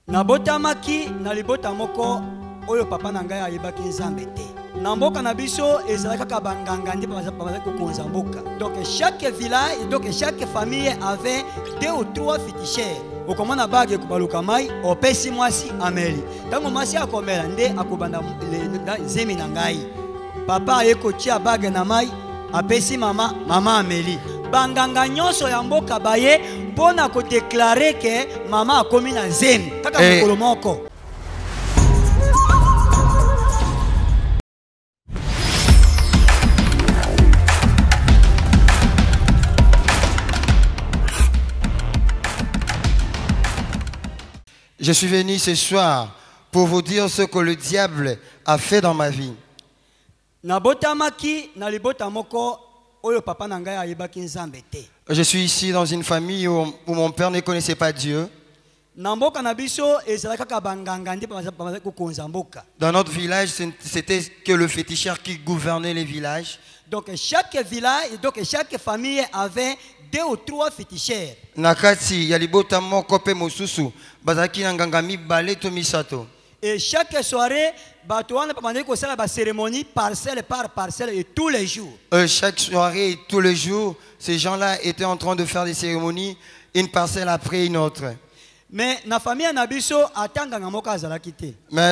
Nabotamaki na libota moko oyo papa na ngai ayebaki nzambe te. Na mboka na biso ezalaka kaka banganga ndi bazali kokonza mboka. Donc chaque village, donc chaque famille avait 2 ou 3 féticheurs. Okomana bage kubaluka mai opesi mwasi ameli. Tango mwasi akomela nde akobanda zemi na ngai. Papa ayekotia bage na mai apesi mama ameli. Banganga nyonso ya mboka baye pona ko déclarer que mama akomi na zemi kaka mokolo moko. Je suis venu ce soir pour vous dire ce que le diable a fait dans ma vie. Je suis ici dans une famille où mon père ne connaissait pas Dieu. Dans notre village, c'était que le féticheur qui gouvernait les villages. Donc chaque village, donc chaque famille avait 2 ou 3 féticheurs. Et chaque soirée, cérémonie parcelle par parcelle et tous les jours. Chaque soirée et tous les jours, ces gens-là étaient en train de faire des cérémonies, une parcelle après une autre. Mais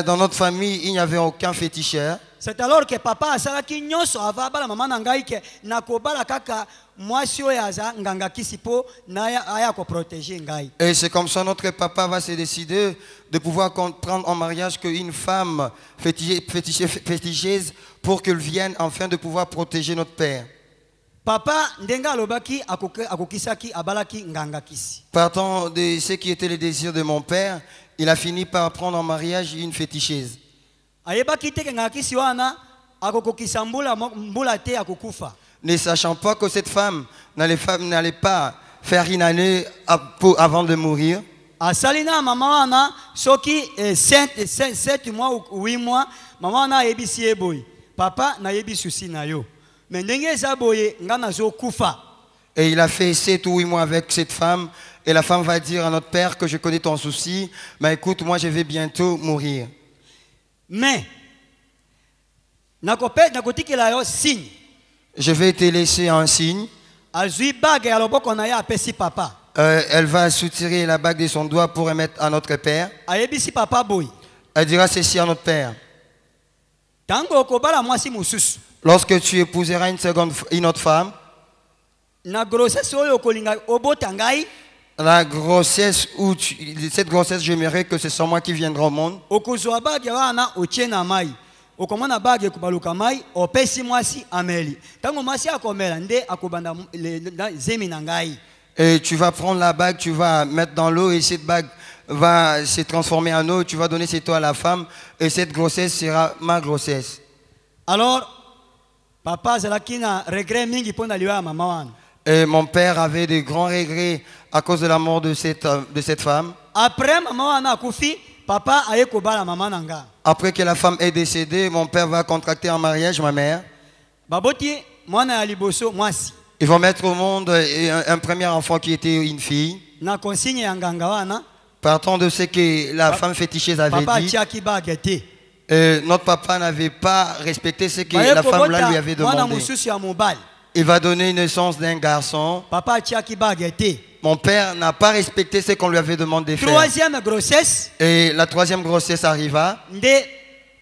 dans notre famille, il n'y avait aucun féticheur. C'est alors que papa a salaki nyonso avaba la maman nangai ke nakobala kaka mwasi oyaza nganga kisipo na aya ko protéger ngai. Et c'est comme ça notre papa va se décider de pouvoir prendre en mariage qu'une femme féticheuse pour qu'elle vienne afin de pouvoir protéger notre père. Papa ndenga lobaki akokisaki abalaki nganga kisi. Partant de ce qui était le désir de mon père, il a fini par prendre en mariage une féticheuse. Ne sachant pas que cette femme n'allait pas faire une année avant de mourir. Asalina maman soki 7 mois ou 8 mois maman na yebisi eboy papa na yebi susi na yo mais ndenge eza boye nga nazo kufa. Et il a fait 7 ou 8 mois avec cette femme et la femme va dire à notre père que je connais ton souci, mais écoute, moi je vais bientôt mourir. Mais je vais te laisser un signe. Elle va soutirer la bague de son doigt pour remettre à notre père. Elle dira ceci à notre père. Lorsque tu épouseras une autre femme, la grossesse cette grossesse, j'aimerais que ce soit moi qui viendrai au monde. Et tu vas prendre la bague, tu vas mettre dans l'eau et cette bague va se transformer en eau. Tu vas donner cette eau à la femme et cette grossesse sera ma grossesse. Alors, papa Zalakina regret mingi pona liwa maman. Et mon père avait de grands regrets à cause de la mort de cette femme. Après maman a kufi, papa aye kobala maman nanga. Après que la femme est décédée, mon père va contracter en mariage ma mère. Baboti mwana ya liboso mwasi. Ils vont mettre au monde un premier enfant qui était une fille. Na consigne ya nganga wana. Partant de ce que la femme féticheuse avait papa dit. Tiaki bagete. Notre papa n'avait pas respecté ce que la femme là lui avait demandé. Il va donner naissance d'un garçon. Papa Tiaki bagete. Mon père n'a pas respecté ce qu'on lui avait demandé de faire. Troisième grossesse. Et la troisième grossesse arriva.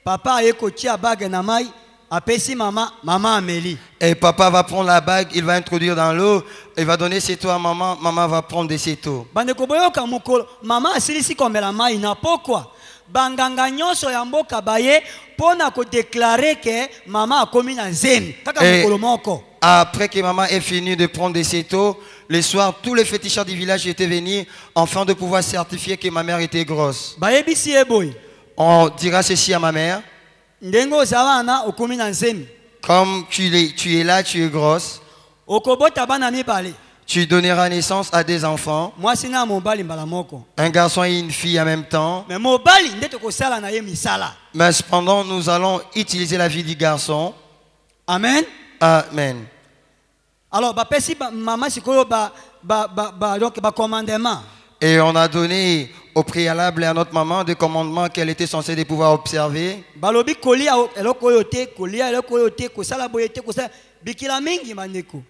Papa ayekotia bague na mai apesi maman ameli. Et papa va prendre la bague, il va introduire dans l'eau, il va donner cette eau à maman, maman va prendre de cette eau. Bandeko boyoka mukolo, maman asilisi komela mai na pourquoi? Banganga nyonso ya mboka baye pona ko déclarer que maman akomi na zemi kaka mukolo moko. Après que maman ait fini de prendre de cette eau, le soir, tous les féticheurs du village étaient venus afin de pouvoir certifier que ma mère était grosse. On dira ceci à ma mère. Comme tu es là, tu es grosse. Tu donneras naissance à des enfants. Un garçon et une fille en même temps. Mais cependant, nous allons utiliser la vie du garçon. Amen. Amen. Alors, maman, donc, commandement. Et on a donné au préalable à notre maman des commandements qu'elle était censée de pouvoir observer.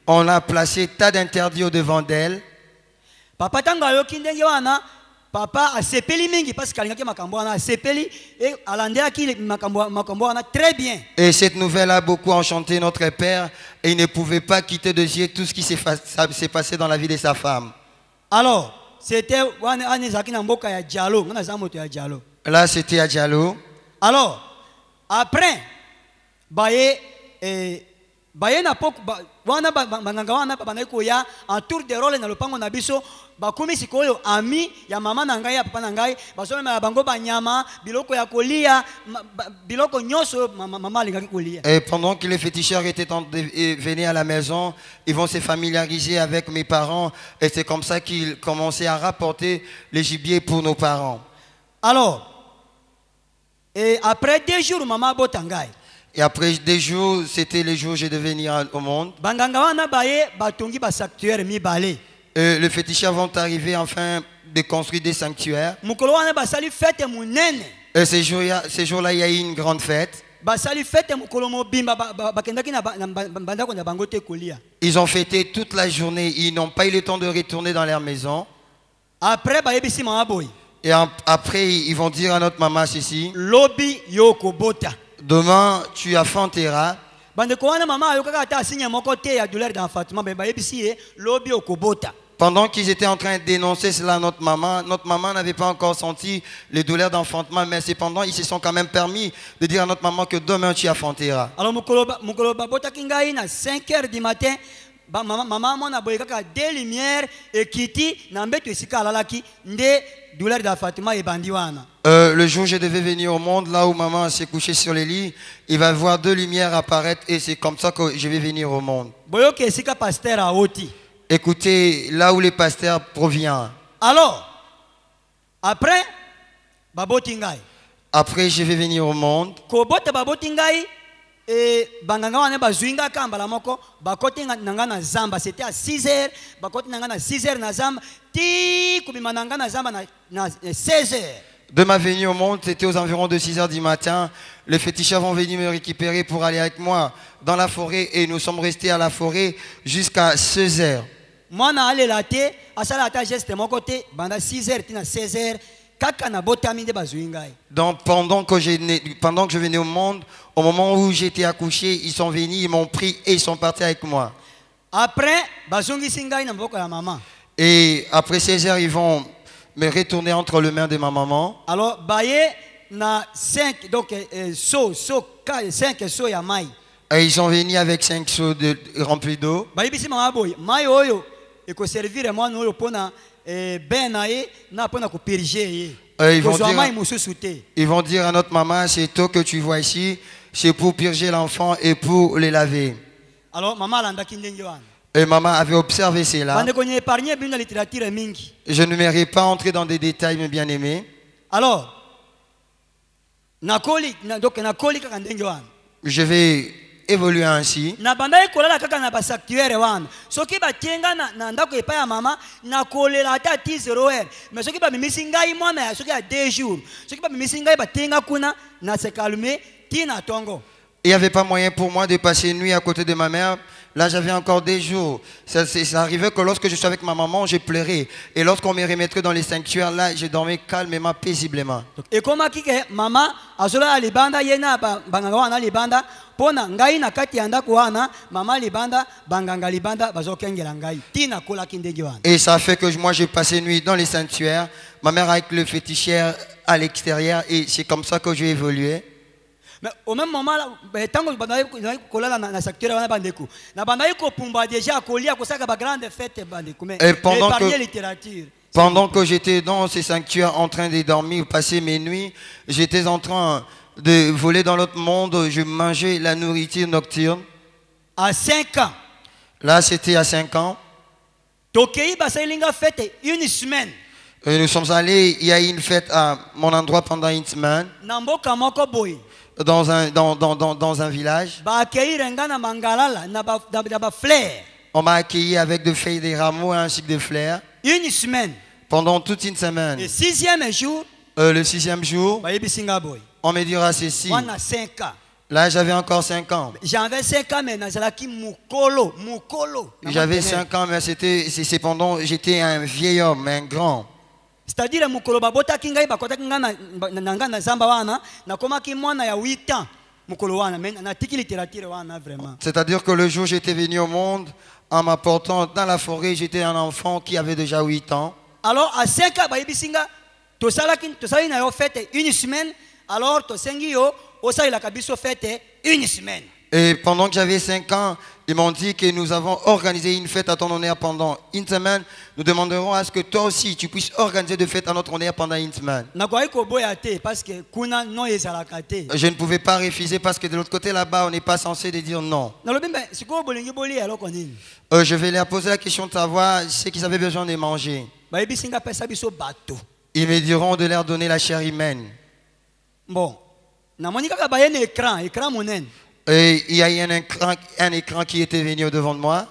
On a placé tas d'interdits au-devant d'elle. Papa papa a sepeli mingi parce qu'alingaki makambo wana sepeli et alandeaki makambo wana très bien. Et cette nouvelle a beaucoup enchanté notre père et il ne pouvait pas quitter de yeux tout ce qui s'est passé dans la vie de sa femme. Alors, c'était Diallo. Là, c'était à Diallo. Alors, après, baye na poko wana banganga wana banayi koya en tour de rôle na lopango na biso bakumi sikoyo ami ya mama na ngai ya papa na ngai basomela bango banyama biloko ya kolia biloko nyoso mama alingaki kolia. Et pendant que les féticheurs venaient à la maison, ils vont se familiariser avec mes parents et c'est comme ça qu'ils commençaient à rapporter les gibiers pour nos parents. Alors, et après 2 jours maman botangai. Et après des jours, c'était les jours où je devais venir au monde. Les féticheurs vont arriver enfin de construire des sanctuaires. Et ces jours-là, il y a eu une grande fête. Ils ont fêté toute la journée. Ils n'ont pas eu le temps de retourner dans leur maison. Et après, ils vont dire à notre maman ceci. Demain, tu affanteras. Pendant qu'ils étaient en train de dénoncer cela à notre maman n'avait pas encore senti les douleurs d'enfantement, mais cependant, ils se sont quand même permis de dire à notre maman que demain, tu affanteras. Alors, 5h du matin, maman mona boye kaka des lumières et kiti na mbeto esika alalaki nde douleur de Fatima et bandi wana. Le jour où je devais venir au monde, là où maman s'est couchée sur les lits, il va voir 2 lumières apparaître et c'est comme ça que je vais venir au monde. Boyoke esika pasteur a oti. Écoutez, là où les pasteurs proviennent. Alors, après babotingai. Après je vais venir au monde. Ko bota babotingai. Et banganga wana bazwinga kambala moko bakoti nanga na zamba, c'était à 6h bakoti nanga na 6h na zamba ti kubima nanga na zamba na 16h. De ma venue au monde, c'était aux environs de 6h du matin. Les féticheurs vont venir me récupérer pour aller avec moi dans la forêt et nous sommes restés à la forêt jusqu'à 16h. Moi na ale laté asala ta geste mon côté banda 6h tina 16h. Donc pendant que je venais au monde, au moment où j'étais accouché, ils sont venus, ils m'ont pris et ils sont partis avec moi. Après, et après 16 heures, ils vont me retourner entre les mains de ma maman. Alors, na 5 donc 5 seaux ya mai. Et ils sont venus avec 5 seaux remplis d'eau. Et que servir moi nous pona ils vont dire à notre maman, c'est toi que tu vois ici, c'est pour purger l'enfant et pour les laver. Alors maman et maman avait observé cela. Je ne m'aimerais pas entrer dans des détails, mes bien-aimés. Alors, je vais évoluer ainsi. Na bandai kolala kaka na basactuaire wana soki batenga na ndako epa ya mama na kolela ata 10h mais soki ba mimisi ngai mwana ya soki ya 2 jours soki ba mimisi ngai batenga kuna na se calmer tina tongo. Il n'y avait pas moyen pour moi de passer une nuit à côté de ma mère. Là, j'avais encore des jours. Ça arrivait que lorsque je suis avec ma maman, j'ai pleuré. Et lorsqu'on me remettrait dans les sanctuaires, là, je dormais calmement, paisiblement. Et comment maman azola libanda yena banganga wana libanda pona ngai na kati ya ndako wana mama libanda banganga libanda bazokengela ngai tina kola kindegi wana. Et ça fait que moi j'ai passé une nuit dans les sanctuaires, ma mère avec le féticheur à l'extérieur et c'est comme ça que j'ai évolué. Mais au même moment tango bandai kolala na sanctuaire wana bandeko na bandai ko pumba déjà kolia ko saka ba grande fête bandeko mais pendant que j'étais dans ces sanctuaires en train de dormir, passer mes nuits, j'étais en train de voler dans l'autre monde, je mangeais la nourriture nocturne. À 5 ans. Là, c'était à 5 ans. Tokei basalinga fête une semaine. Et nous sommes allés, il y a eu une fête à mon endroit pendant une semaine. Namboka moko boy. Dans un village. On m'a accueilli avec des feuilles de rameaux ainsi que des fleurs. Une semaine. Pendant toute une semaine. Le 6e jour, Le 6e jour, on me dira ceci. on a 5 ans. Là, j'avais encore 5 ans. J'avais 5 ans, mais nazalaki mukolo. J'avais 5 ans, mais c'est pendant j'étais un vieil homme, un grand. C'est-à-dire mukolo babotaki ngai bakotaki nga na zamba wana nakomaki mwana ya 8 ans mukolo wana mais natiki littérature wana vraiment. C'est-à-dire que le jour où j'étais venu au monde, en m'apportant dans la forêt, j'étais un enfant qui avait déjà 8 ans. Alors à 5 ans bayibisinga tosalaki na yo fête une semaine, alors tosengi yo osala kabiso fête une semaine. Et pendant que j'avais 5 ans, ils m'ont dit que nous avons organisé une fête à ton honneur pendant une semaine. Nous demanderons à ce que toi aussi, tu puisses organiser de fête à notre honneur pendant une semaine. Je ne pouvais pas refuser parce que de l'autre côté là-bas, on n'est pas censé de dire non. Je vais leur poser la question de savoir ce qu'ils avaient besoin de manger. Ils me diront de leur donner la chair humaine. Bon, et il y a eu un écran qui était venu devant de moi.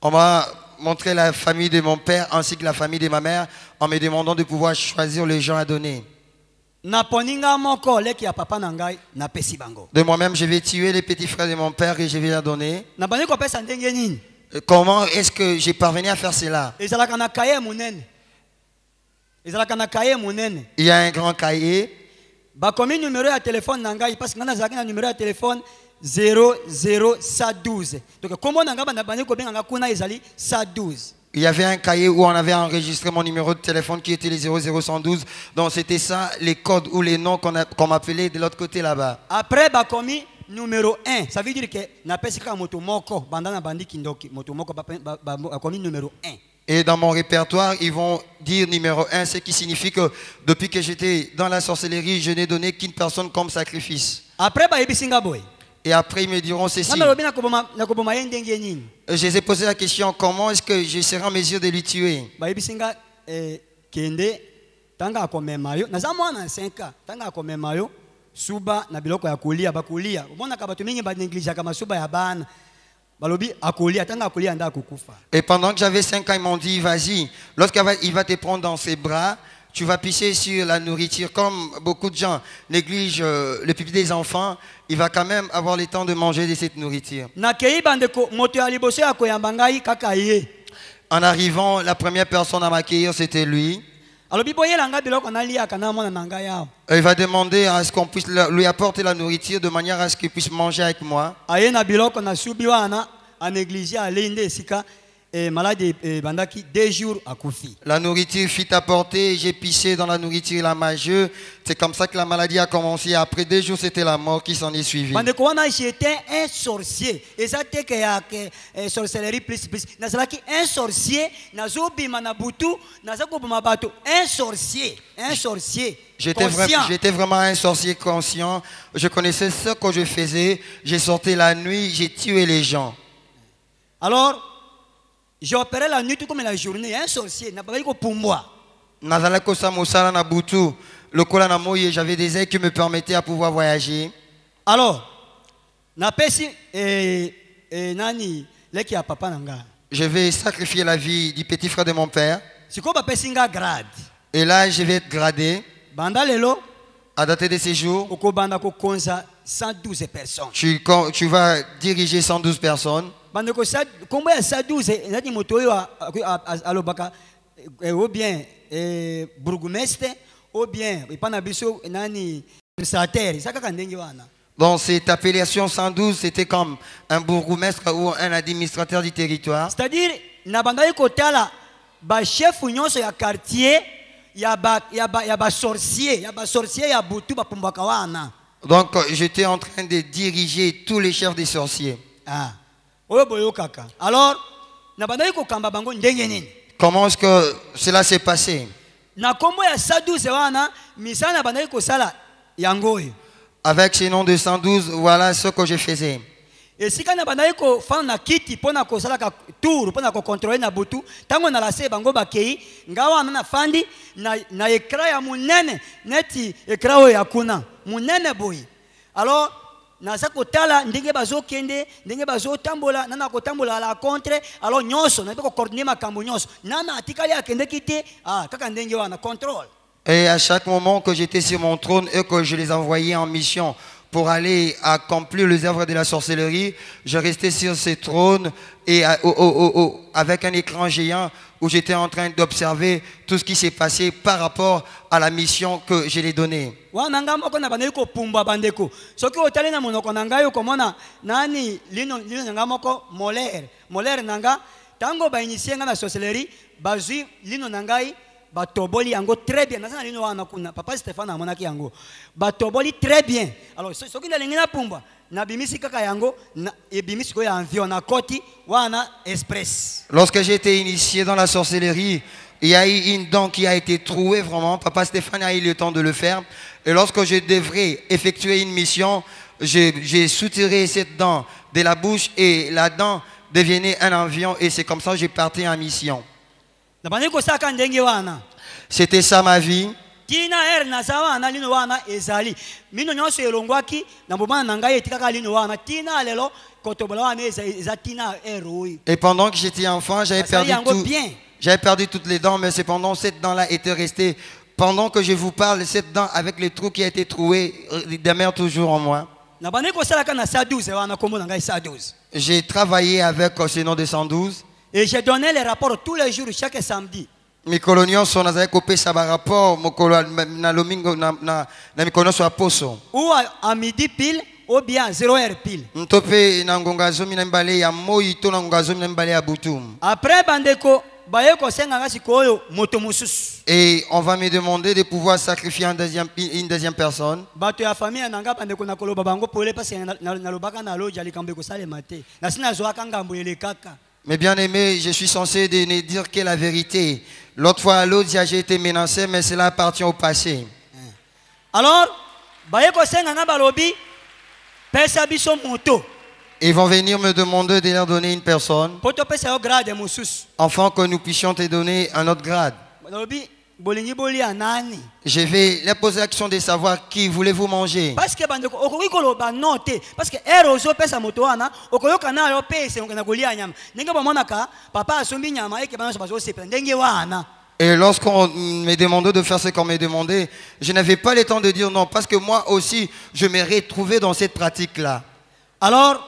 On m'a montré la famille de mon père ainsi que la famille de ma mère en me demandant de pouvoir choisir les gens à donner. De moi-même, je vais tuer les petits frères de mon père et je vais leur donner. Comment est-ce que j'ai parvenu à faire cela? Il y a un grand cahier. Numéro de téléphone parce que un numéro de téléphone 00112. Donc comment il y avait un cahier où on avait enregistré mon numéro de téléphone qui était les 00112. Donc c'était ça les codes ou les noms qu'on m'appelait de l'autre côté là-bas. Après numéro 1, ça veut dire que na pesika motomoko bandana bandi kindoki motomoko numéro 1. Et dans mon répertoire, ils vont dire numéro 1, ce qui signifie que depuis que j'étais dans la sorcellerie, je n'ai donné qu'une personne comme sacrifice. Après, et après, ils me diront ceci. Je les ai posé la question, comment est-ce que je serai en mesure de lui tuer? Suba na biloko ya kolia bakolia omona ka bato mingi ba néglige ka masuba ya bana balobi akolia tanga akolia nda kukufa. Et pendant que j'avais 5 ans, ils m'ont dit vas-y, lorsqu'il va te prendre dans ses bras, tu vas pisser sur la nourriture. Comme beaucoup de gens négligent le pipi des enfants, il va quand même avoir le temps de manger de cette nourriture. En arrivant, la première personne à m'accueillir, c'était lui. Il va demander à ce qu'on puisse lui apporter la nourriture de manière à ce qu'il puisse manger avec moi. La nourriture fut apportée, j'ai pissé dans la nourriture, il a mangé. C'est comme ça que la maladie a commencé. Après 2 jours, c'était la mort qui s'en est suivie. J'étais un sorcier. Et ça, c'était sorcellerie plus. Un sorcier, un sorcier. Un sorcier. J'étais vraiment un sorcier conscient. Je connaissais ce que je faisais. J'ai sorti la nuit, j'ai tué les gens. Alors, j'ai opéré la nuit tout comme la journée. Un sorcier, n'a pas pour moi. J'avais des ailes qui me permettaient à pouvoir voyager. Alors, je vais sacrifier la vie du petit frère de mon père. Et là, je vais être gradé. À dater de ces jours, 112 personnes. Tu vas diriger 112 personnes. Combien de 112 ou bien bourgmestre ou bien dans cette appellation 112, c'était comme un bourgmestre ou un administrateur du territoire. C'est-à-dire, chef ya quartier, sorcier, donc j'étais en train de diriger tous les chefs des sorciers. Alors, comment est-ce que cela s'est passé? Avec ces noms de 112, voilà ce que je faisais. Et si kana bandai ko fa na kiti pona ko sala ka tour pona ko contrôler na butu tango na la se bango bakei ngawa na fandi na ekra ya munene neti ekra o ya kuna munene boy. Alors naza kotala ndenge bazokende ndenge bazotambola nana kotambola à la contre alors nyonso na ko coordonner makambo nyonso nana atikali akende kite kaka ndenge wana contrôle. Et à chaque moment que j'étais sur mon trône et que je les envoyais en mission pour aller accomplir les œuvres de la sorcellerie, je restais sur ce trône et avec un écran géant où j'étais en train d'observer tout ce qui s'est passé par rapport à la mission que je l'ai donnée. Batoboli yango très bien nazana lino wana kuna papa Stéphane amonaki yango batoboli très bien alors soki ndalingi na pumba na bimisi kaka yango na ebimisi ko ya environ na koti wana express. Lorsque j'ai été initié dans la sorcellerie, il y a eu une dent qui a été trouée vraiment. Papa Stéphane a eu le temps de le faire. Et lorsque je devrais effectuer une mission, j'ai soutiré cette dent de la bouche et la dent devenait un avion et c'est comme ça que j'ai parti en mission. C'était ça ma vie. Et pendant que j'étais enfant, j'avais perdu toutes les dents, mais cependant cette dent-là était restée. Pendant que je vous parle, cette dent avec les trous qui a été troué demeure toujours en moi. J'ai travaillé avec ce nom de 112. Et j'ai donné les rapports tous les jours, chaque samedi. Mes coloniaux sont dans un copé ça va rapport, na lomingo na mikono so aposo. Ou à midi pile ou bien 0h pile. Ntope na ngonga zomi na mbale ya moi to na ngonga zomi na mbale ya butum. Après bandeko bayeko senga ngasi koyo moto mususu. Et on va me demander de pouvoir sacrifier une deuxième personne. Bato ya famille nanga bandeko na koloba bango pole parce na lobaka na loja likambe ko sale mate. Na sina zo akangambo ele kaka. Mais bien aimé, je suis censé ne dire que la vérité. L'autre fois à l'autre, j'ai été menacé, mais cela appartient au passé. Alors, ils vont venir me demander de leur donner une personne, afin que nous puissions te donner un autre grade. Je vais leur poser la question de savoir qui voulez-vous manger. Parce que parce que et lorsqu'on me demandait de faire ce qu'on m'a demandé, je n'avais pas le temps de dire non, parce que moi aussi, je me retrouvais dans cette pratique-là. Alors,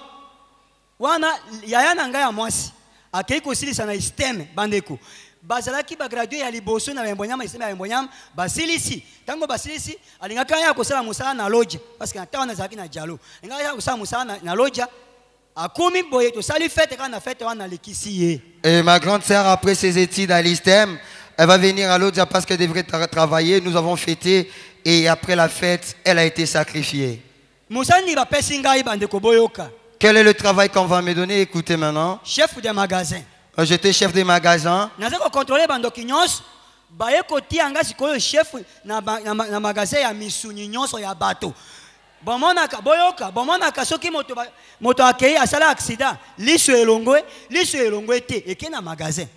bazalaki ba gradué ya liboso na mbonyama isema ya mbonyama basilisi tango basilisi alingaka ya kosala musala na lodge parce que atawana zaki na jalo ingaka ya kosala musala na lodge akumi boye to sali fête kana fête wana likisi. Et ma grande sœur après ses études à l'ISTEM, elle va venir à l'autre parce qu'elle devrait travailler. Nous avons fêté et après la fête, elle a été sacrifiée. Musani ba pesinga bandeko boyoka. Quel est le travail qu'on va me donner? Écoutez maintenant. Chef de magasin. J'étais chef de magasin. Naza ko contrôler bandoki nyonso baye koti anga sikoyo chef na magasin ya misuni nyonso ya bato. Bomonaka boyoka bomonaka soki moto akei asala accident liso elongwe te ekena magasin.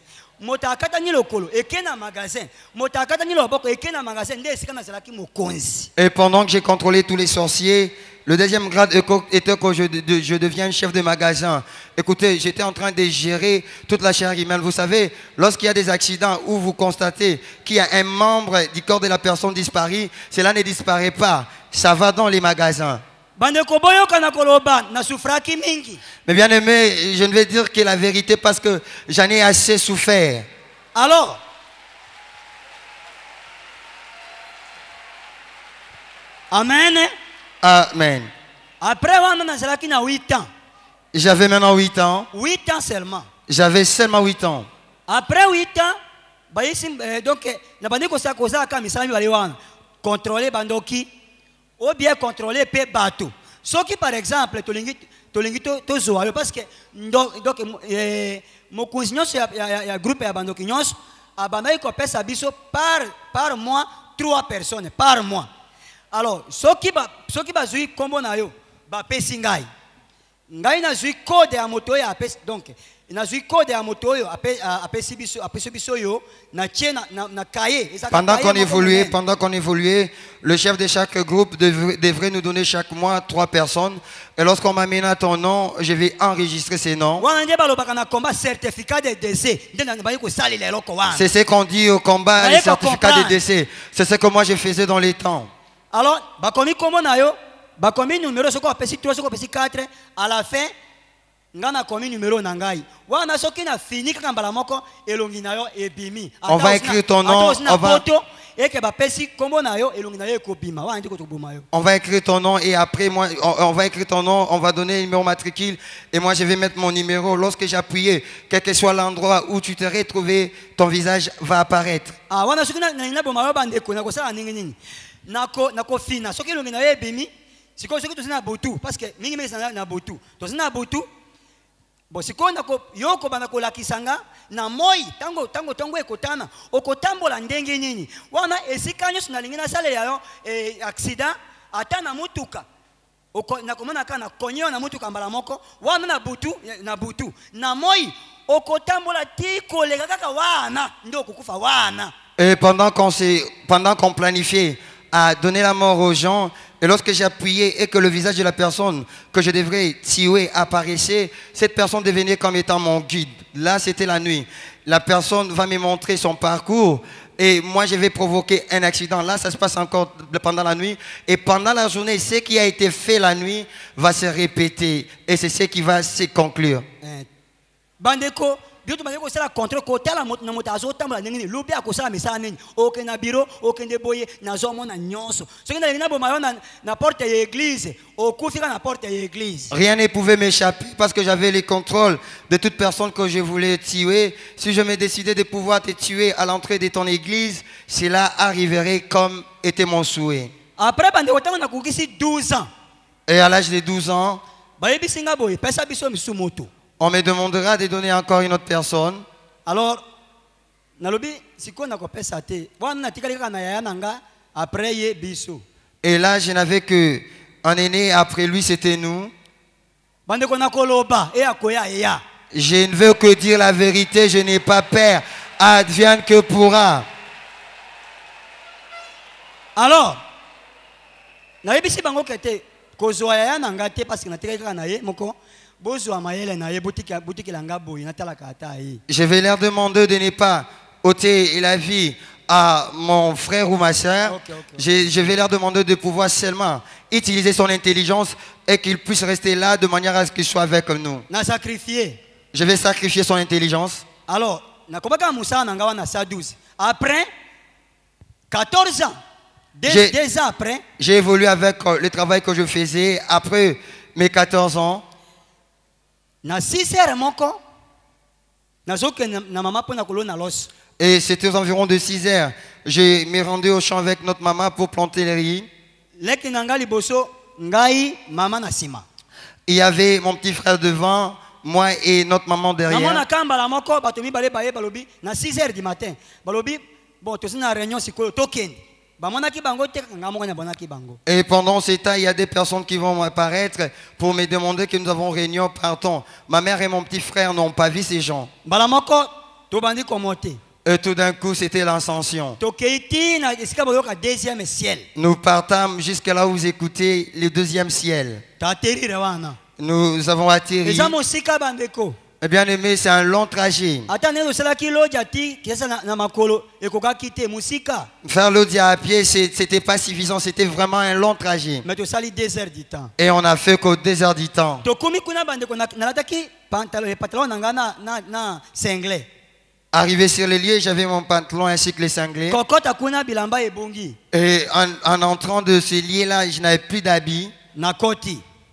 Moto akata ni lokolo ekena magasin. Moto akata ni loboko ekena magasin nde esika na salaki mokonzi. Et pendant que j'ai contrôlé tous les sorciers, le deuxième grade était que je deviens chef de magasin. Écoutez, j'étais en train de gérer toute la chair humaine. Vous savez, lorsqu'il y a des accidents où vous constatez qu'il y a un membre du corps de la personne disparu, cela ne disparaît pas. Ça va dans les magasins. Mais bien aimé, je ne vais dire que la vérité parce que j'en ai assez souffert. Alors, amen. Amen. Après, on a 8 ans. J'avais maintenant 8 ans. 8 ans seulement. J'avais seulement 8 ans. Après 8 ans, donc, contrôler bandoki ou bien contrôler pe bateau. Ce qui par exemple, parce que donc mon cousin il groupe ya bandoki nyos abandai ko pesa biso par mois 3 personnes par mois. Alors, ce qui bazui kombo na yo ba pesingai. ngai nazwi code ya moto oyo apesi donc nazwi code ya moto oyo apesi biso yo na tie na cahier. Pendant qu'on évoluait, le chef de chaque groupe devrait nous donner chaque mois 3 personnes. Et lorsqu'on m'amène ton nom, je vais enregistrer ces noms. C'est ce qu'on dit au combat, les certificats de décès. C'est ce que moi je faisais dans les temps. Alors, bakomi numéro soko apesi 3 soko apesi 4 à la fin ngana komi numéro nangai wana soki na fini kaka mbala moko elongi na yo ebimi. On va écrire ton nom, on va écrire ton nom et après moi on va écrire ton nom, on va donner le numéro matricule et moi je vais mettre mon numéro. Lorsque j'appuyais, quel que soit l'endroit où tu te retrouvé, ton visage va apparaître. Ah wana soki na boma yo bande ko na ko sala ningi ningi nako fina soki elongi na yo ebimi. Si vous avez un botou, parce que mingi na botou, vous avez un botou. Bon, si vous avez un kisanga, na moi, tango ekotana, okotambola ndenge nini. Wana esikanyo na lingina sale ya accident, atana mutuka. Na komana kana konyo na mutuka mbala moko, wana na botou, na moi, okotambola tiko lega kaka wana, ndo kukufa wana. Et pendant qu'on planifiait à donner la mort aux gens, et lorsque j'appuyais et que le visage de la personne que je devrais tuer apparaissait, cette personne devenait comme étant mon guide. Là, c'était la nuit. La personne va me montrer son parcours et moi, je vais provoquer un accident. Là, ça se passe encore pendant la nuit. Et pendant la journée, ce qui a été fait la nuit va se répéter. Et c'est ce qui va se conclure. Bandeko. Bien tout le monde contrôle côté la moto na moto azotambola ndenge lobi akosala misala nini okende na bureau okende boye nazomona nyonso soki na lingina boma yo na porte ya église okufika na porte ya église. Rien ne pouvait m'échapper parce que j'avais le contrôle de toute personne que je voulais tuer. Si je me décidais de pouvoir te tuer à l'entrée de ton église, cela arriverait comme était mon souhait. Après bandeko tango na kukisi 12 ans. Et à l'âge de 12 ans, bayebisinga boye pesa biso misu moto. On me demandera de donner encore une autre personne. Alors, nalobi siko na kopesa te. Wana tikali kaka na yaya nanga après ye biso. Et là, je n'avais que un aîné, après lui c'était nous. Bande ko na koloba e akoya ya. Je ne veux que dire la vérité, je n'ai pas peur. Advienne que pourra. Alors, na yebisi bango kete kozwa yaya nanga te parce que na tikali kaka na ye moko. Je vais leur demander de ne pas ôter la vie à mon frère ou ma soeur. Je vais leur demander de pouvoir seulement utiliser son intelligence et qu'il puisse rester là de manière à ce qu'il soit avec nous. Je vais sacrifier son intelligence. Alors, après 14 ans, 2 ans après, j'ai évolué avec le travail que je faisais après mes 14 ans. Et c'était aux environs de 6 heures. Je me rendais au champ avec notre maman pour planter les riz. Il y avait mon petit frère devant, moi et notre maman derrière. Et pendant ce temps, il y a des personnes qui vont apparaître pour me demander que nous avons réunion, partons. Ma mère et mon petit frère n'ont pas vu ces gens. Et tout d'un coup, c'était l'ascension. Nous partâmes jusqu'à là où vous écoutez le 2e ciel. Nous avons atterri. Eh bien aimé, c'est un long trajet. Faire l'Audi à pied, c'était pas suffisant, c'était vraiment un long trajet. Et on a fait qu'au 2 heures du temps. Arrivé sur le lieu, j'avais mon pantalon ainsi que les cinglés. Et en entrant de ce lieu-là, je n'avais plus d'habits.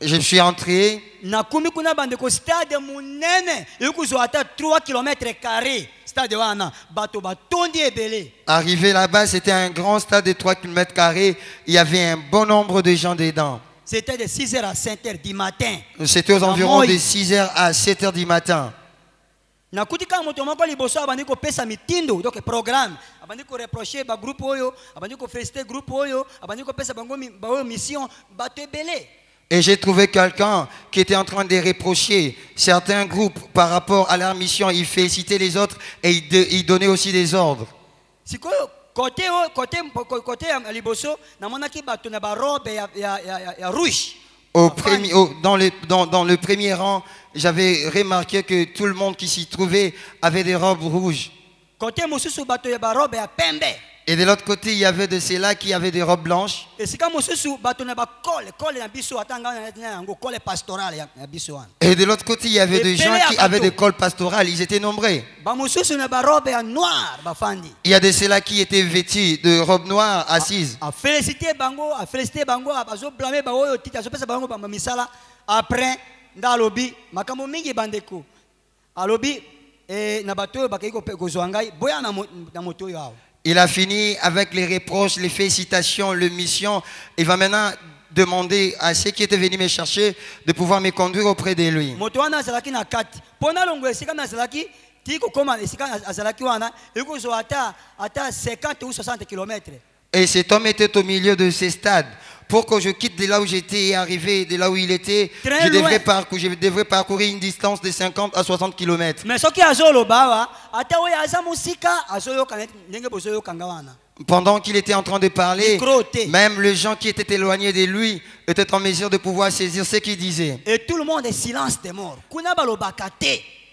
Je suis entré. Arrivé là-bas, c'était un grand stade de 3 km². Il y avait un bon nombre de gens dedans. C'était de 6h à 7h du matin. C'était aux environs de 6h à 7h du matin. Et j'ai trouvé quelqu'un qui était en train de reprocher certains groupes par rapport à leur mission. Il félicitait les autres et il donnait aussi des ordres. sikoyo côté ya liboso namonaki bato na barobe ya rouge. Dans le premier rang, j'avais remarqué que tout le monde qui s'y trouvait avait des robes rouges. Côté mosusu bato ya barobe ya pembe. Et de l'autre côté, il y avait de ceux-là qui avaient des robes blanches. Esika mosusu bato na ba col na biso atanga na yango col pastoral ya biso wana. Et de l'autre côté, il y avait des gens qui avaient des cols pastorales. Ils étaient nombreux. Ba mosusu na ba robe ya noir ba fandi. Il y a de ceux-là qui étaient vêtus de robes noires assises. A féliciter bango, azo blâmer ba oyo tita azo pesa bango ba misala après ndalobi makambo mingi bandeko. Alobi na bato bakaki ko zwangai boya na moto yo. Il a fini avec les reproches, les félicitations, le mission. Il va maintenant demander à ceux qui étaient venus me chercher de pouvoir me conduire auprès de lui. Et cet homme était au milieu de ces stades. Pour que je quitte de là où j'étais et arriver de là où il était, je devrais parcourir une distance de 50 à 60 km. Mais pendant qu'il était en train de parler, même les gens qui étaient éloignés de lui étaient en mesure de pouvoir saisir ce qu'il disait. Et tout le monde est silence des morts.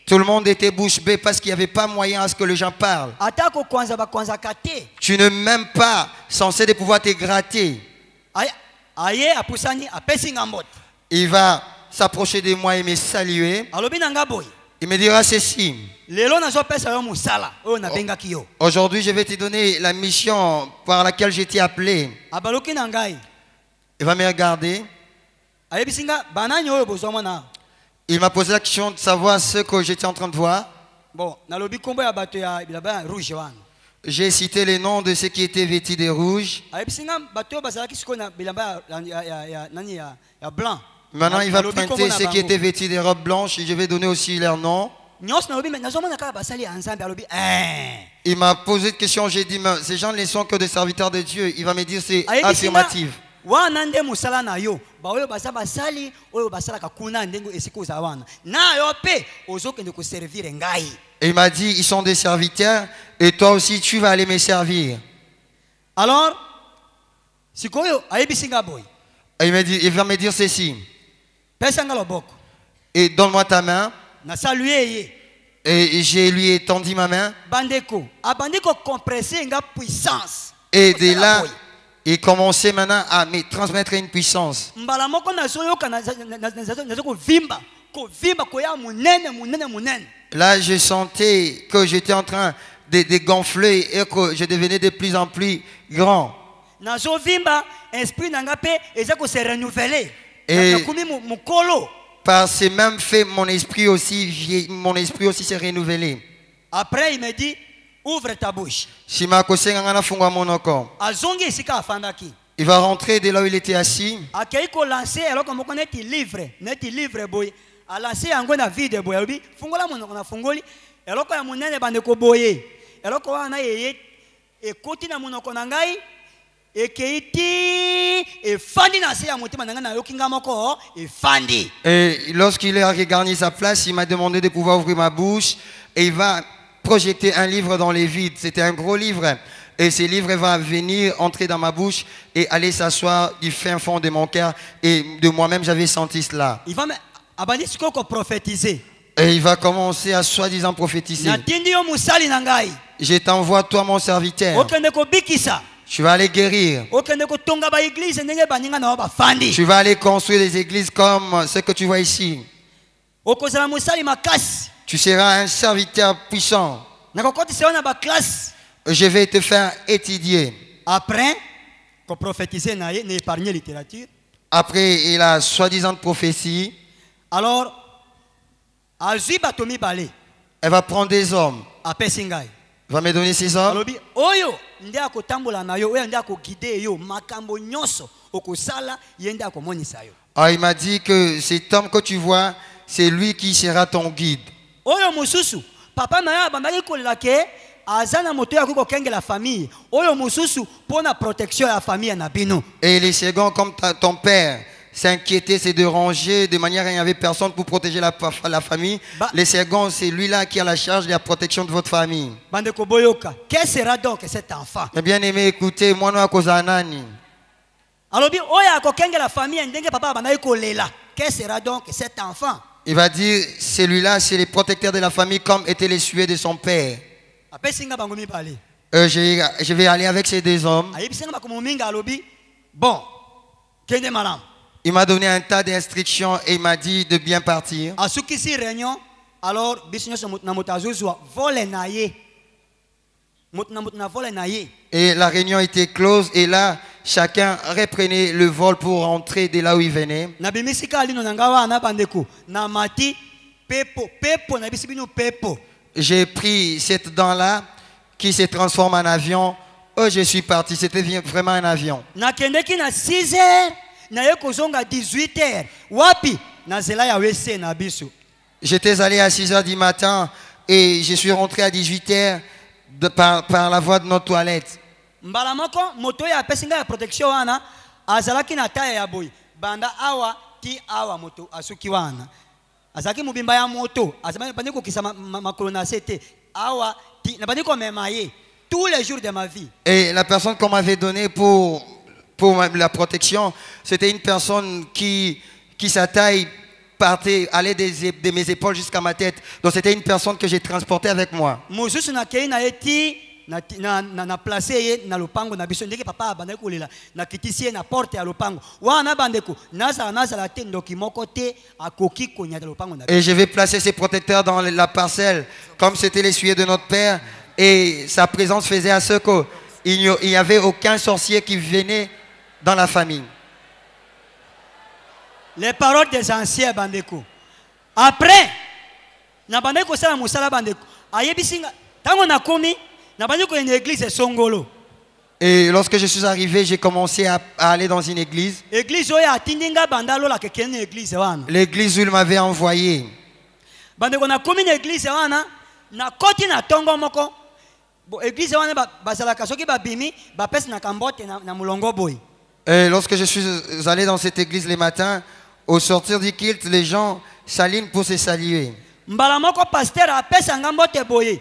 Tout le monde était bouche bée parce qu'il n'y avait pas moyen à ce que les gens parlent. Tu n'es même pas censé de pouvoir te gratter. Il va s'approcher de moi et me saluer. Il me dira ceci. Aujourd'hui, je vais te donner la mission par laquelle j'ai été appelé. Il va me regarder. Il m'a posé la question de savoir ce que j'étais en train de voir. J'ai cité les noms de ceux qui étaient vêtus de rouge. Maintenant, il va pointer ceux qui étaient vêtus de robes blanches et je vais donner aussi leurs noms. Il m'a posé une question, j'ai dit, mais ces gens ne sont que des serviteurs de Dieu. Il va me dire, c'est affirmatif. Et il m'a dit, ils sont des serviteurs et toi aussi tu vas aller me servir. Alors, et il va me dire ceci. Et donne-moi ta main. Et je lui ai tendu ma main. Et de là, il commençait maintenant à me transmettre une puissance. Là, je sentais que j'étais en train de gonfler et que je devenais de plus en plus grand. Et par ces mêmes faits, mon esprit aussi s'est renouvelé. Après, il me dit, ouvre ta bouche. Il va rentrer de là où il était assis. Et lorsqu'il a regagné sa place, il m'a demandé de pouvoir ouvrir ma bouche et il va projeter un livre dans les vides. C'était un gros livre. Et ce livre va venir entrer dans ma bouche et aller s'asseoir du fin fond de mon cœur. Et de moi-même, j'avais senti cela. Il va prophétiser. Et il va commencer à soi-disant prophétiser. Je t'envoie toi mon serviteur. Tu vas aller guérir. Tu vas aller construire des églises comme ce que tu vois ici. Tu seras un serviteur puissant. Je vais te faire étudier. Après, prophétiser n'épargner littérature. Après, il a soi-disant prophétie. Alors, elle va prendre des hommes. Il va me donner ces hommes. Ah, il m'a dit que cet homme que tu vois, c'est lui qui sera ton guide. Et les seconds comme ton père, s'inquiéter, se déranger, de manière à il n'y avait personne pour protéger la famille. Le second, c'est lui-là qui a la charge de la protection de votre famille. Bandeko boyoka, quel sera donc cet enfant? Eh bien aimé, écoutez, moi nous akozanani. Alors bien, oya kokenge la famille ndenge papa bandai kolela. Quel sera donc cet enfant? Il va dire, celui-là, c'est le protecteur de la famille comme était les suets de son père. Après singa bangomi parler. Je vais aller avec ces deux hommes. Ayebi singa bakomominga alobi. Bon, kende malam. Il m'a donné un tas d'instructions et il m'a dit de bien partir. À ce qui s'y réunion, alors bisinyo na motazuzwa vole naye. Mutna vole naye. Et la réunion était close et là, chacun reprenait le vol pour rentrer de là où il venait. Na bimisika alino nangawa na bandeko na mati pepo na bisibino pepo. J'ai pris cette dent-là qui se transforme en avion. Oh, je suis parti. C'était vraiment un avion. Na kendeki na 6 heures. Na yekozonga 18 heures. Wapi na zela ya wese na biso. J'étais allé à 6 heures du matin et je suis rentré à 18 heures par la voie de notre toilette. Mbala moko moto ya pesinga ya protection wana azalaki na taya ya boy. Banda awa ti awa moto asuki wana. Azaki mubimba ya moto. Azama bandi ko kisa makolo na sete. Awa ti na bandi ko memaye tous les jours de ma vie. Et la personne qu'on m'avait donnée pour la protection, c'était une personne qui sa taille partait, allait de mes épaules jusqu'à ma tête. Donc c'était une personne que j'ai transportée avec moi. Mosusu na kei na eti na placé na lopango na biso ndeke papa bandeko kolela na kitisi na porte ya lopango. Wana bandeko nazala te ndoki moko te akoki konya lopango na. Et je vais placer ces protecteurs dans la parcelle comme c'était l'essuyer de notre père et sa présence faisait à ce qu'il n'y avait aucun sorcier qui venait dans la famille. Les paroles des anciens bandeko. Après, na bandeko sala musala bandeko. Ayebisinga tango na komi na bandeko une église songolo. Et lorsque je suis arrivé, j'ai commencé à aller dans une église. Église oya atindinga bandalo la kekene église wana. L'église où il m'avait envoyé. Bandeko na komi na église wana na koti na tongo moko. Bo église wana bazalaka soki babimi ba pesa na kambote na mulongo boy. Et lorsque je suis allé dans cette église les matins, au sortir du culte, les gens s'alignent pour se saluer. Mbala moko pasteur apesa ngambote boye.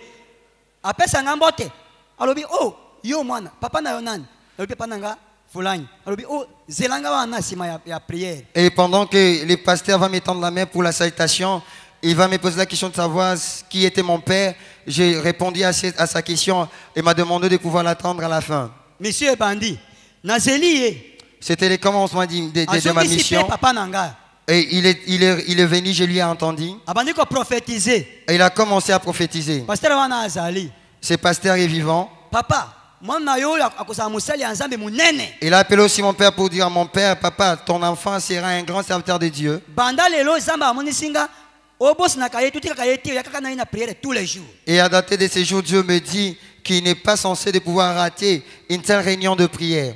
Apesa ngambote. Alobi oh yo mwana papa na yonani. Alobi papa nanga fulani. Alobi oh zelanga wana sima ya prière. Et pendant que le pasteur va m'étendre la main pour la salutation, il va me poser la question de savoir qui était mon père. J'ai répondu à sa question et m'a demandé de pouvoir l'attendre à la fin. Monsieur Bandi, Nazeli. C'était le commencement de ma mission. Et il est venu, je lui ai entendu. Et il a commencé à prophétiser. Ce pasteur est vivant. Papa, il a appelé aussi mon père pour dire à mon père, papa, ton enfant sera un grand serviteur de Dieu. Et à dater de ces jours, Dieu me dit qu'il n'est pas censé de pouvoir rater une telle réunion de prière.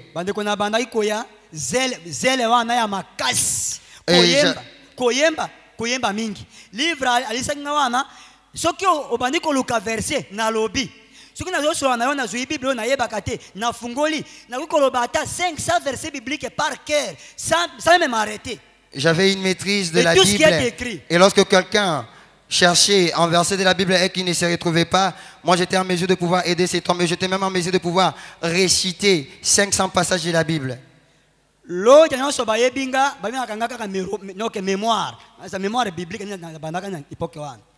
Koyemba mingi. Livre alisanga wana soki obandi koluka verset na lobi. Soki nazo so na yo na zui Bible na yeba kate na fungoli na koloba ata 500 versets bibliques par cœur sans même m'arrêter. J'avais une maîtrise de la Bible. Et lorsque quelqu'un cherchait un verset de la Bible et qu'il ne se retrouvait pas, moi j'étais en mesure de pouvoir aider cet homme. Et j'étais même en mesure de pouvoir réciter 500 passages de la Bible.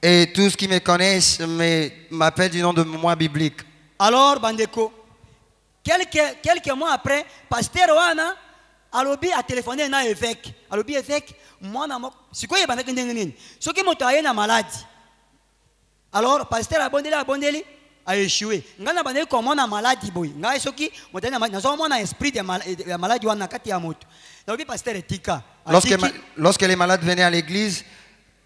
Et tous ceux qui me connaissent m'appellent du nom de mémoire biblique. Alors, Bandeko, quelques mois après, pasteur Wana alobi a téléphoné na évêque. Alobi évêque, moi na moko. C'est quoi Bandeko ndengeni? Ce qui m'a taillé na maladie. Alors, pasteur abondeli a échoué. Ngana bandeko comment na maladie boy. Ngai soki motana na zo mona esprit de maladie wana kati ya moto. Alobi pasteur etika. Lorsque les malades venaient à l'église,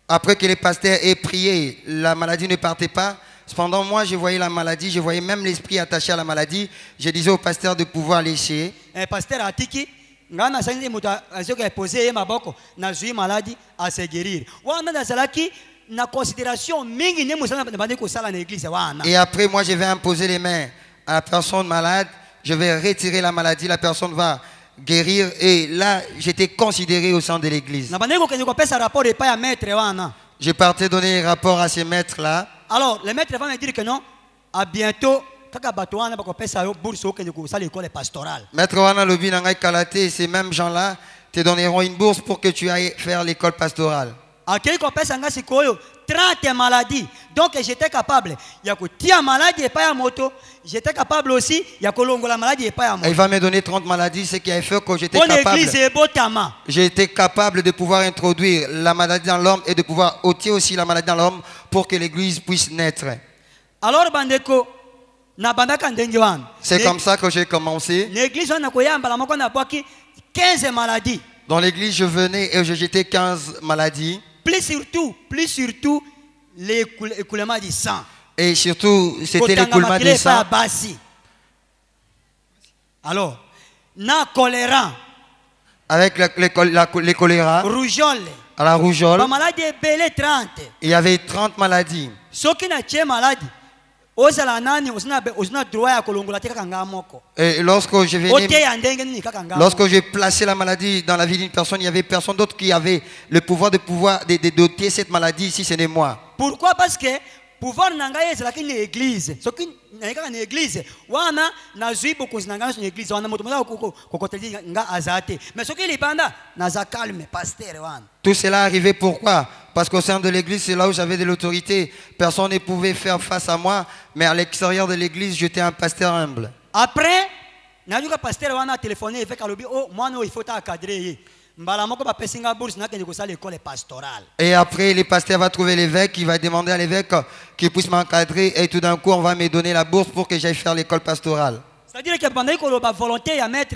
après que les pasteurs aient prié, la maladie ne partait pas. Cependant, moi, je voyais la maladie, je voyais même l'esprit attaché à la maladie. Je disais au pasteur de pouvoir laisser. Pasteur Atiki, ngana sanzi muta azoka poser maboko na zui maladie à se guérir. Wana na zalaki na considération mingi ne musana bandeko sala na église wana. Et après, moi, je vais imposer les mains à la personne malade. Je vais retirer la maladie. La personne va guérir. Et là, j'étais considéré au sein de l'église. Na bandeko kende kopesa rapport et pas à maître wana. Je partais donner un rapport à ces maîtres-là. Alors, le maître va me dire que non, à bientôt, kaka bato wana bakopesa yo bourse okende ko sala école pastorale. Maître Wana Lobi Nangai Kalate, ces mêmes gens-là te donneront une bourse pour que tu ailles faire l'école pastorale. Akei kopesa nga sikoyo 30 maladies. Donc j'étais capable ya kotia maladie et pas ya moto, j'étais capable aussi ya kolongola maladie et pas ya moto. Il va me donner 30 maladies, ce qui a fait que j'étais Pour capable. l'église et botama. J'étais capable de pouvoir introduire la maladie dans l'homme et de pouvoir ôter aussi la maladie dans l'homme pour que l'église puisse naître. Alors bandeko na bandaka ndenge wana. C'est comme ça que j'ai commencé. L'église wana koyamba la moko na boaki 15 maladies. Dans l'église, je venais et je jetais 15 maladies. Plus surtout l'écoulement du sang. Et surtout, c'était l'écoulement du sang. Alors, na choléra. Avec les choléra. Rougeole. À la rougeole. La maladie est belle 30. Il y avait 30 maladies. Ce qui n'a pas maladie. Et lorsque je venais, lorsque j'ai placé la maladie dans la vie d'une personne, il n'y avait personne d'autre qui avait le pouvoir de doter cette maladie si ce n'est moi. Pourquoi? Parce que pouvoir nangaye c'est la église. Ce qui n'est une église, wana nazui beaucoup nangaye une église, wana motomola kokoteli nga azate. Mais ce qui est banda naza calme pasteur wana. Tout cela arrivait pourquoi? Parce qu'au sein de l'église, c'est là où j'avais de l'autorité. Personne ne pouvait faire face à moi, mais à l'extérieur de l'église, j'étais un pasteur humble. Après, najuka pasteur wana téléphoné avec alobi oh moi il faut t'encadrer. Et après, le pasteur va trouver l'évêque, il va demander à l'évêque qu'il puisse m'encadrer et tout d'un coup, on va me donner la bourse pour que j'aille faire l'école pastorale. C'est-à-dire que pendant que la volonté à mettre,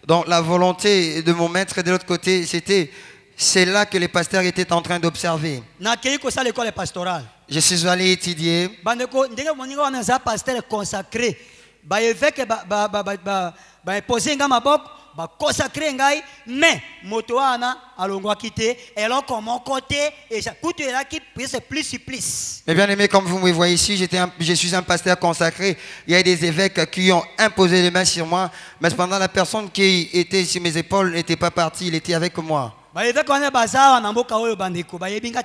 donc la volonté de mon maître de l'autre côté, c'est là que les pasteurs étaient en train d'observer. Je suis allé étudier. Pasteur consacré. Ba évêque ba poser nga maboko ba consacrer ngai mais moto wana alongwa kité et alors comme côté et tout est là qui c'est plus. Mais bien aimé, comme vous me voyez ici, je suis un pasteur consacré. Il y a des évêques qui ont imposé les mains sur moi, mais cependant la personne qui était sur mes épaules n'était pas partie, il était avec moi.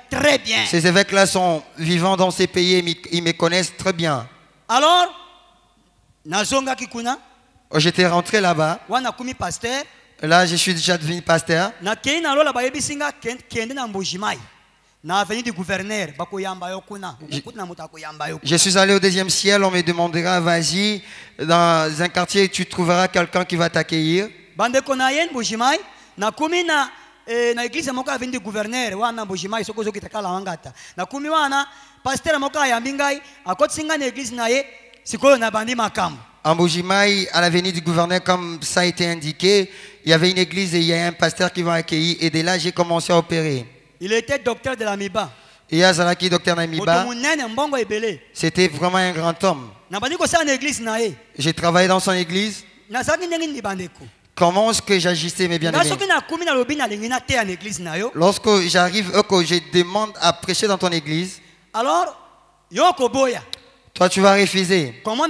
Très bien. Ces évêques-là sont vivants dans ces pays, ils me connaissent très bien. Alors nazonga kikuna. J'étais rentré là-bas. Wana kumi pasteur. Là, je suis déjà devenu pasteur. Na keina lola ba yebisinga kende na mbujimai. Na avenue du gouverneur bakoyamba yokuna. Ukutna mutakoyamba yokuna. Je suis allé au deuxième ciel, on me demandera vas-y dans un quartier tu trouveras quelqu'un qui va t'accueillir. Bande konayen mbujimai na kumi na église moko avenue du gouverneur wana mbujimai soko zoki takala wangata. Na kumi wana pasteur moko ayambingai akotsinga na église na ye. En Bougimaï, à l'avenue du gouverneur, comme ça a été indiqué, il y avait une église et il y a un pasteur qui m'a accueilli. Et de là, j'ai commencé à opérer. Il était docteur de la Miba. Et Yazalaki, docteur Namiba, c'était vraiment un grand homme. J'ai travaillé dans son église. Comment est-ce que j'agissais, mes bien-aimés? Lorsque j'arrive, que je demande à prêcher dans ton église, alors, yoko boya. Toi, tu vas refuser. Comment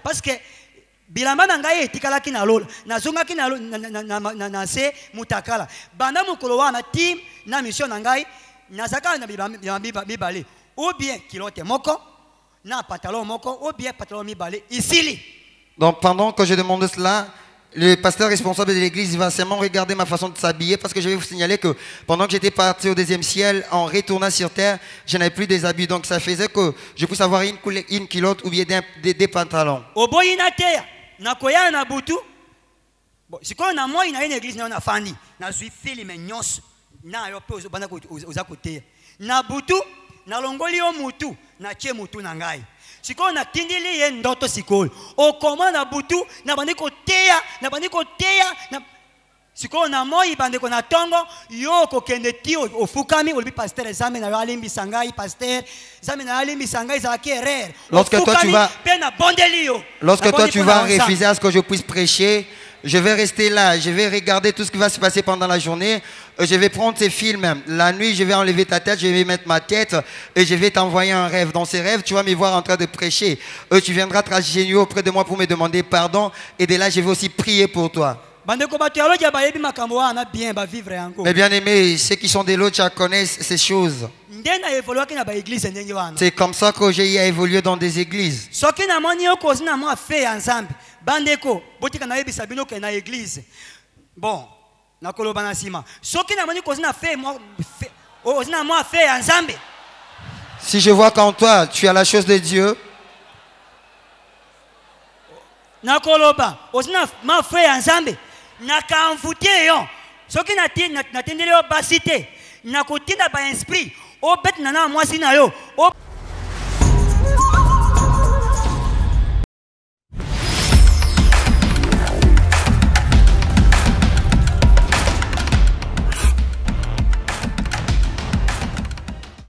parce que bilamba nangaye tikalaki na lolo nazongaki na se mutakala banda mukolo wana team na mission nangaye nazaka na bibale ou bien kilote moko na pantalon moko ou bien pantalon mibale isili. Donc pendant que je demande cela, le pasteur responsable de l'église va seulement regarder ma façon de s'habiller parce que je vais vous signaler que pendant que j'étais parti au deuxième ciel, en retournant sur terre, je n'avais plus des habits. Donc ça faisait que je puisse avoir une culotte ou bien des pantalons. Si on a moi une église na fandi na suis filme nyos na yo pe ozobana ko ozakote na butu na longoli o mutu na che mutu na ngai. Si on a tindili ye ndoto sikolo o koma na butu na bandiko teya na si on a moi bandiko na tongo yo ko kende ti o fukami o bi pasteur examen na alimbi sangai pasteur examen na alimbi sangai za kerer. Lorsque toi tu vas refuser à ce que je puisse prêcher, Je vais rester là, je vais regarder tout ce qui va se passer pendant la journée. Je vais prendre tes films. La nuit, je vais enlever ta tête, je vais mettre ma tête et je vais t'envoyer un rêve. Dans ces rêves, tu vas me voir en train de prêcher. Tu viendras t'agenouiller auprès de moi pour me demander pardon. Et de là, je vais aussi prier pour toi. Mes bien-aimés, ceux qui sont de l'autre, connaissent ces choses. C'est comme ça que j'ai évolué dans des églises. Bon, si je vois qu'en toi, tu as la chose de Dieu,